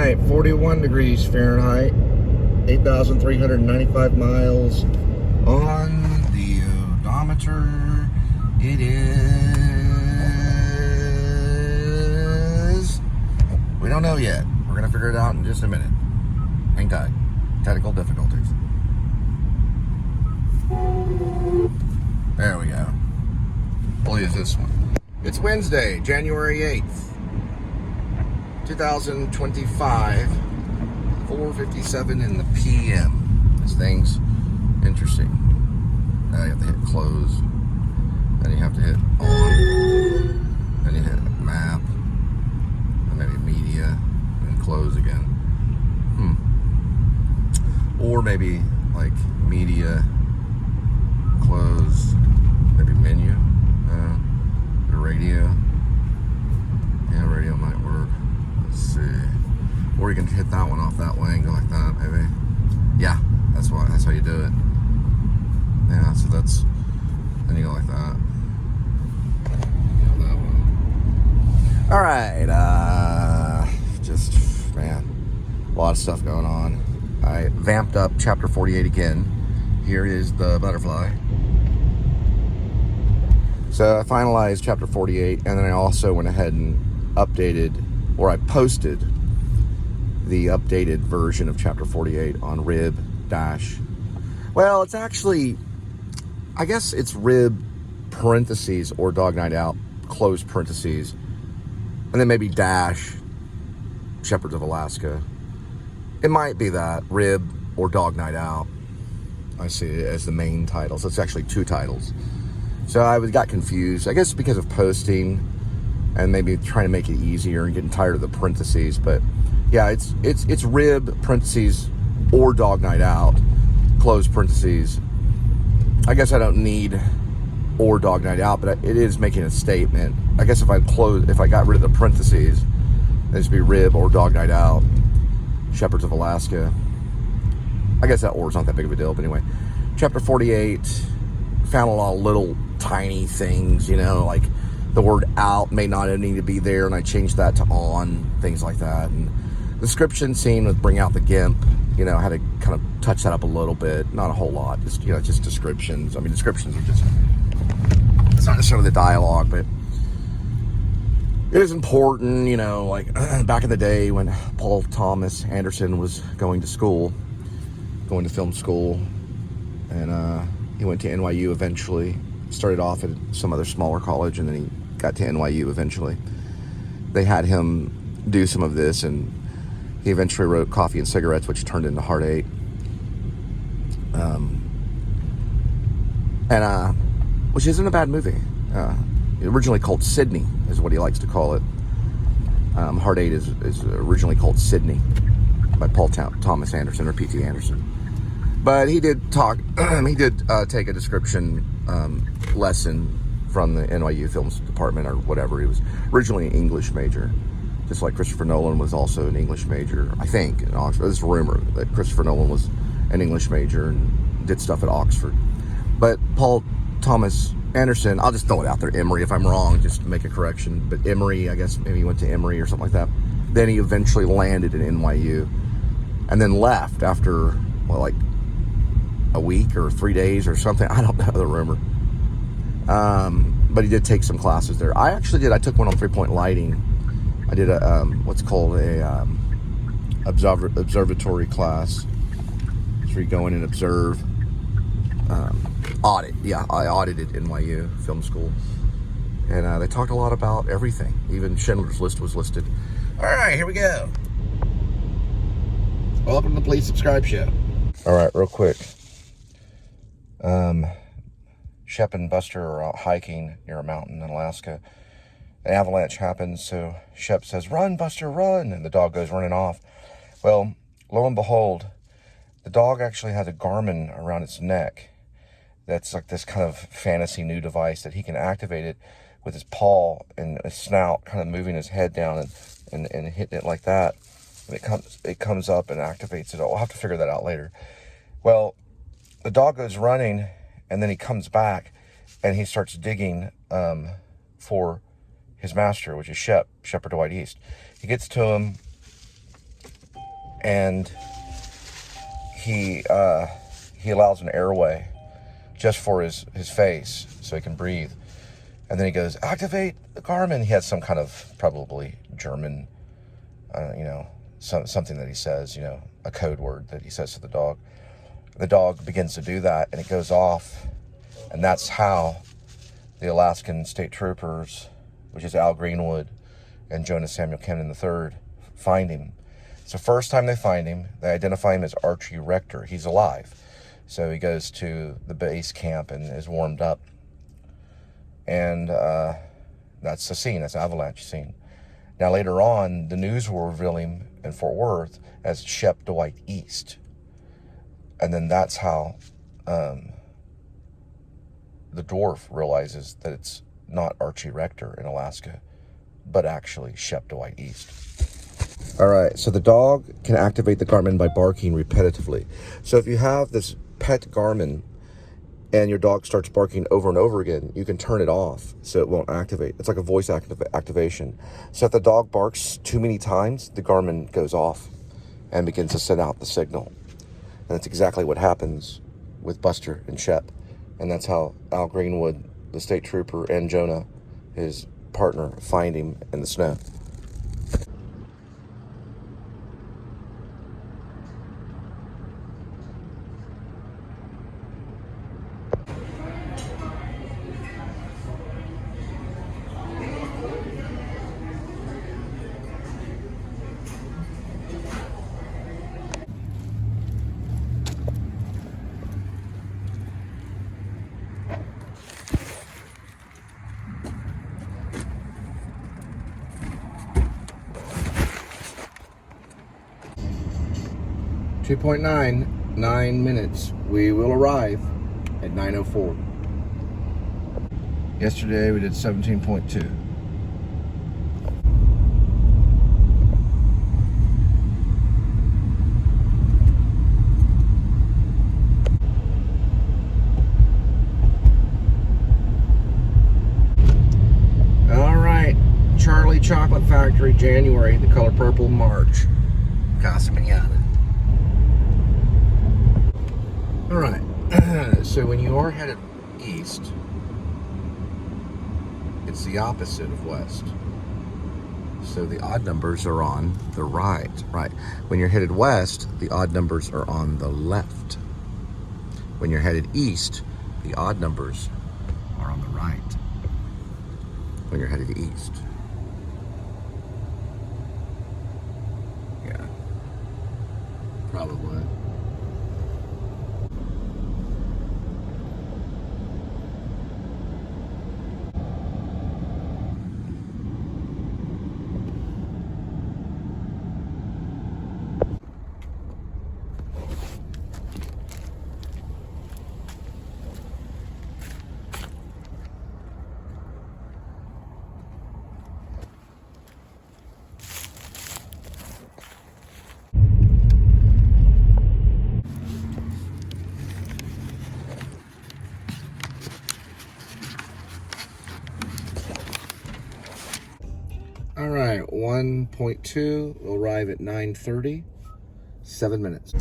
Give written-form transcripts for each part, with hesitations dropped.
right, 41 degrees Fahrenheit, 8,395 miles on the odometer. It is, we don't know yet. We're going to figure it out in just a minute. Hang tight. Technical difficulties. There we go. We'll use this one. It's Wednesday, January 8th, 2025, 4:57 in the PM. This thing's interesting. Now you have to hit close, then you have to hit on, then you hit map, and maybe media, and close again. Or maybe like media, close, maybe menu, the radio. Yeah, radio might work. Let's see. Or you can hit that one off that way and go like that, maybe. Yeah, that's how you do it. Yeah, so that's, then you go like that. That one. All right, just, man, a lot of stuff going on. I vamped up chapter 48 again. Here is the butterfly. So I finalized chapter 48, and then I also went ahead and updated, or I posted the updated version of chapter 48 on rib dash. Well, it's actually, I guess it's rib parentheses or Dog Night Out close parentheses, and then maybe dash Shepherds of Alaska. It might be that, rib or Dog Night Out. I see it as the main title. So it's actually two titles. So I got confused. I guess because of posting and maybe trying to make it easier and getting tired of the parentheses. But yeah, it's rib parentheses or Dog Night Out close parentheses. I guess I don't need or Dog Night Out, but it is making a statement. I guess if I got rid of the parentheses, it'd be rib or Dog Night Out, Shepherds of Alaska. I guess that or's not that big of a deal, but anyway. Chapter 48, found a lot of little tiny things, like the word out may not need to be there, and I changed that to on, things like that. And the description scene with bring out the GIMP, I had to kind of touch that up a little bit, not a whole lot, just descriptions. I mean, descriptions are just, it's not necessarily the dialogue, but it is important, like back in the day when Paul Thomas Anderson was going to film school, and he went to NYU eventually. Started off at some other smaller college, and then he got to NYU eventually. They had him do some of this, and he eventually wrote Coffee and Cigarettes, which turned into Heart 8. Which isn't a bad movie. Originally called Sydney, is what he likes to call it. Heart 8 is originally called Sydney by Paul Thomas Anderson, or P.T. Anderson. But he did take a description lesson from the NYU Films Department or whatever. He was originally an English major, just like Christopher Nolan was also an English major, I think, in Oxford. There's a rumor that Christopher Nolan was an English major and did stuff at Oxford. But Paul Thomas Anderson, I'll just throw it out there, Emory, if I'm wrong, just to make a correction. But Emory, I guess maybe he went to Emory or something like that. Then he eventually landed in NYU and then left after, like a week or 3 days or something. I don't know the rumor. But he did take some classes there. I took one on 3-point lighting. I did a, what's called a observatory class. So you go in and observe. Audit. Yeah, I audited NYU Film School. And they talked a lot about everything. Even Schindler's List was listed. All right, here we go. Welcome to the Please Subscribe Show. All right, real quick. Shep and Buster are out hiking near a mountain in Alaska. An avalanche happens, so Shep says, "Run, Buster, run!" And the dog goes running off. Well, lo and behold, the dog actually has a Garmin around its neck. That's like this kind of fantasy new device that he can activate it with his paw and his snout, kind of moving his head down and hitting it like that. And it comes up and activates it. I'll have to figure that out later. Well, the dog goes running, and then he comes back, and he starts digging for his master, which is Shepherd Dwight East. He gets to him, and he allows an airway just for his face so he can breathe. And then he goes, activate the Garmin. He has some kind of probably German, something that he says, a code word that he says to the dog. The dog begins to do that, and it goes off. And that's how the Alaskan state troopers, which is Al Greenwood and Jonas Samuel Camden III, find him. It's the first time they find him. They identify him as Archie Rector. He's alive. So he goes to the base camp and is warmed up. And that's the scene. That's the Avalanche scene. Now, later on, the news will reveal him in Fort Worth as Shep Dwight East. And then that's how the dwarf realizes that it's not Archie Rector in Alaska, but actually Shep Dwight East. All right, so the dog can activate the Garmin by barking repetitively. So if you have this pet Garmin and your dog starts barking over and over again, you can turn it off so it won't activate. It's like a voice activation. So if the dog barks too many times, the Garmin goes off and begins to send out the signal. And that's exactly what happens with Buster and Shep. And that's how Al Greenwood, the state trooper, and Jonah, his partner, find him in the snow. .9 minutes. We will arrive at 9:04. Yesterday we did 17.2. All right, Charlie Chocolate Factory, January, the color purple, March. Casa Manana. All right, so when you are headed east, it's the opposite of west. So the odd numbers are on the right. When you're headed west, the odd numbers are on the left. When you're headed east, the odd numbers are on the right. When you're headed east. Yeah, probably. All right, 1.2, we'll arrive at 9:30, 7 minutes.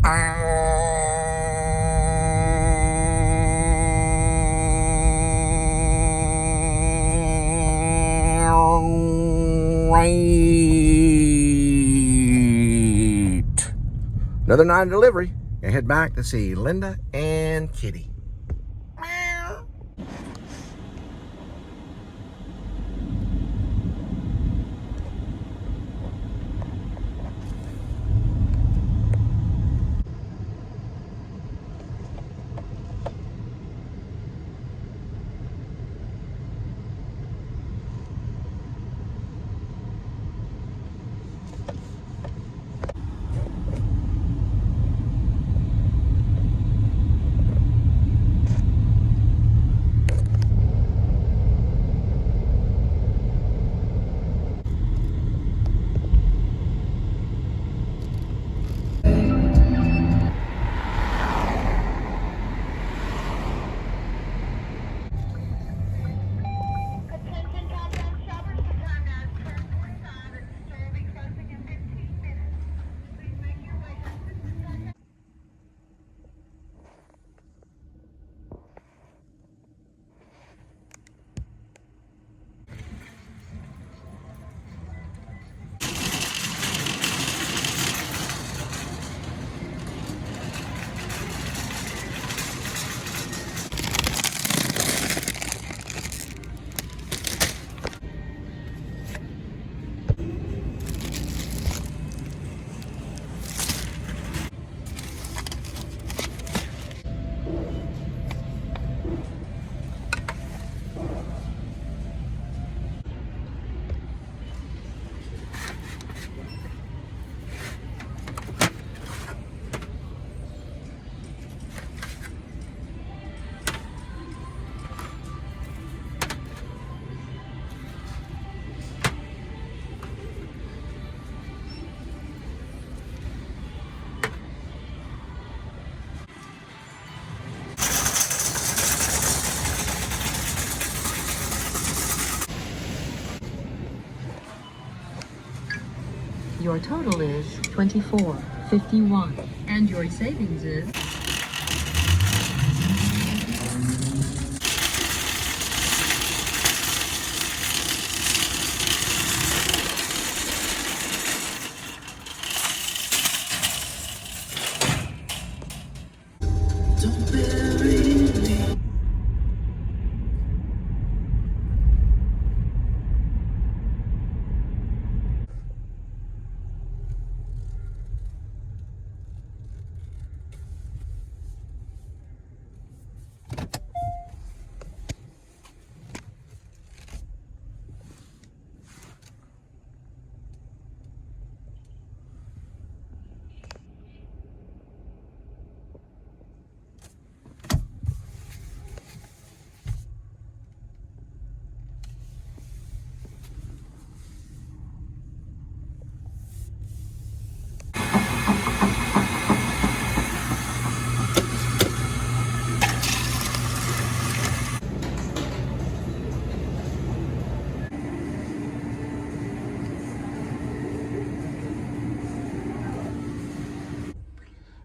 Another night of delivery, and head back to see Linda and Kitty. Your total is $24.51, and your savings is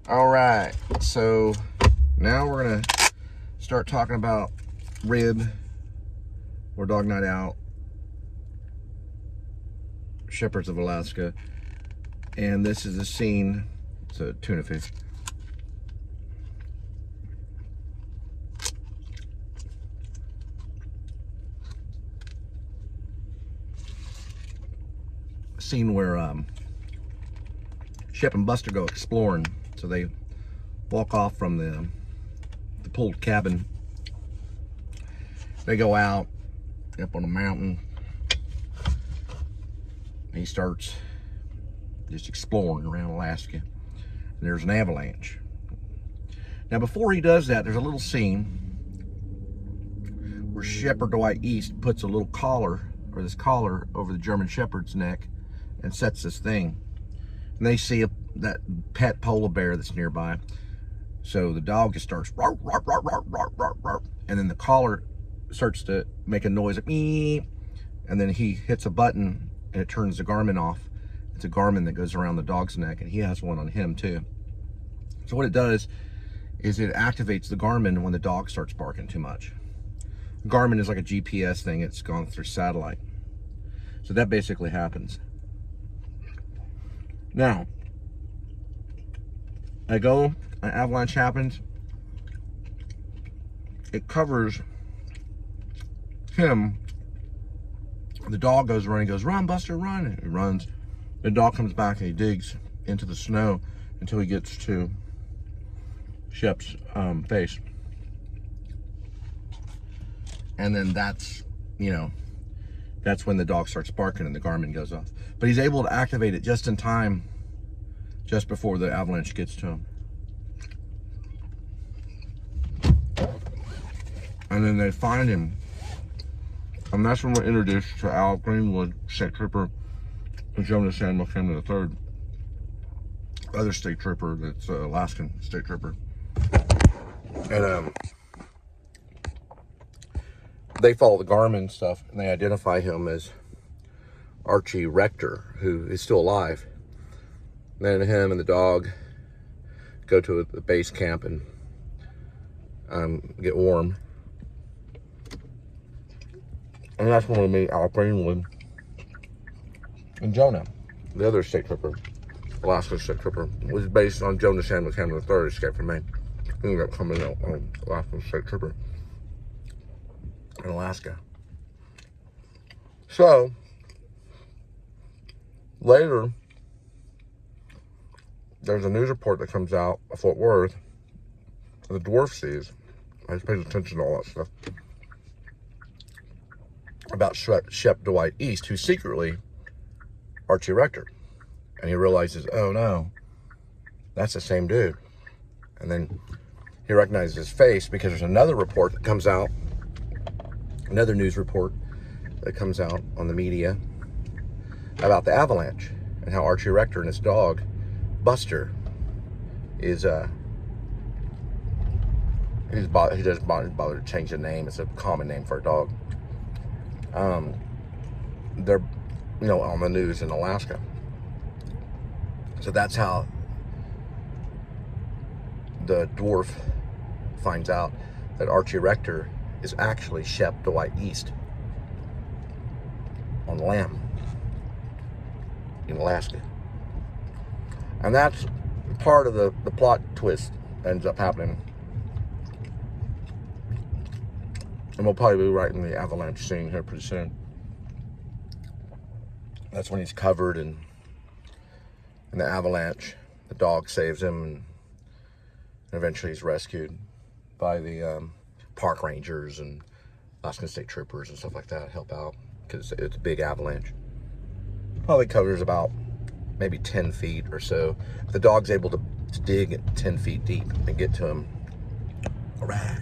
All right, so now we're gonna start talking about rib or dog night out, Shepherds of Alaska. And this is a scene, it's a tuna fish. Scene where Shep and Buster go exploring. So they walk off from the pulled cabin. They go out up on a mountain. He starts just exploring around Alaska. And there's an avalanche. Now before he does that, there's a little scene where Shepherd Dwight East puts a little collar, or this collar, over the German Shepherd's neck and sets this thing. And they see that pet polar bear that's nearby. So the dog just starts, roar, roar, roar, roar, roar, roar, roar, and then the collar starts to make a noise like me, and then he hits a button and it turns the Garmin off. It's a Garmin that goes around the dog's neck, and he has one on him too. So what it does is it activates the Garmin when the dog starts barking too much. Garmin is like a GPS thing. It's gone through satellite. So that basically happens. Now, an avalanche happens. It covers him. The dog goes running, goes, "Run, Buster, run." And he runs. The dog comes back and he digs into the snow until he gets to Shep's face. And then that's when the dog starts barking and the Garmin goes off. But he's able to activate it just in time, just before the avalanche gets to him. And then they find him. And that's when we're introduced to Al Greenwood, state trooper, and Jonas Samuel Cameron III, other state trooper that's Alaskan state trooper. And they follow the Garmin stuff, and they identify him as Archie Rector, who is still alive. And then him and the dog go to the base camp and get warm. And that's when we meet Al Greenwood and Jonah, the other state trooper, Alaska state trooper, was based on Jonas Samuel Cameron III, escaped from Maine. He ended up coming out on Alaska state trooper in Alaska. So later, there's a news report that comes out of Fort Worth. The dwarf sees. I just paid attention to all that stuff about Shep Dwight East, who's secretly Archie Rector. And he realizes, oh no, that's the same dude. And then he recognizes his face because there's another report that comes out, another news report that comes out on the media about the avalanche and how Archie Rector and his dog, Buster, is, he doesn't bother to change the name. It's a common name for a dog. They're, on the news in Alaska. So that's how the dwarf finds out that Archie Rector is actually Shep Dwight East on land in Alaska. And that's part of the plot twist ends up happening. And we'll probably be right in the avalanche scene here pretty soon. That's when he's covered in the avalanche. The dog saves him, and eventually he's rescued by the park rangers and Alaskan state troopers and stuff like that. Help out because it's a big avalanche. Probably covers about maybe 10 feet or so. The dog's able to dig 10 feet deep and get to him. All right.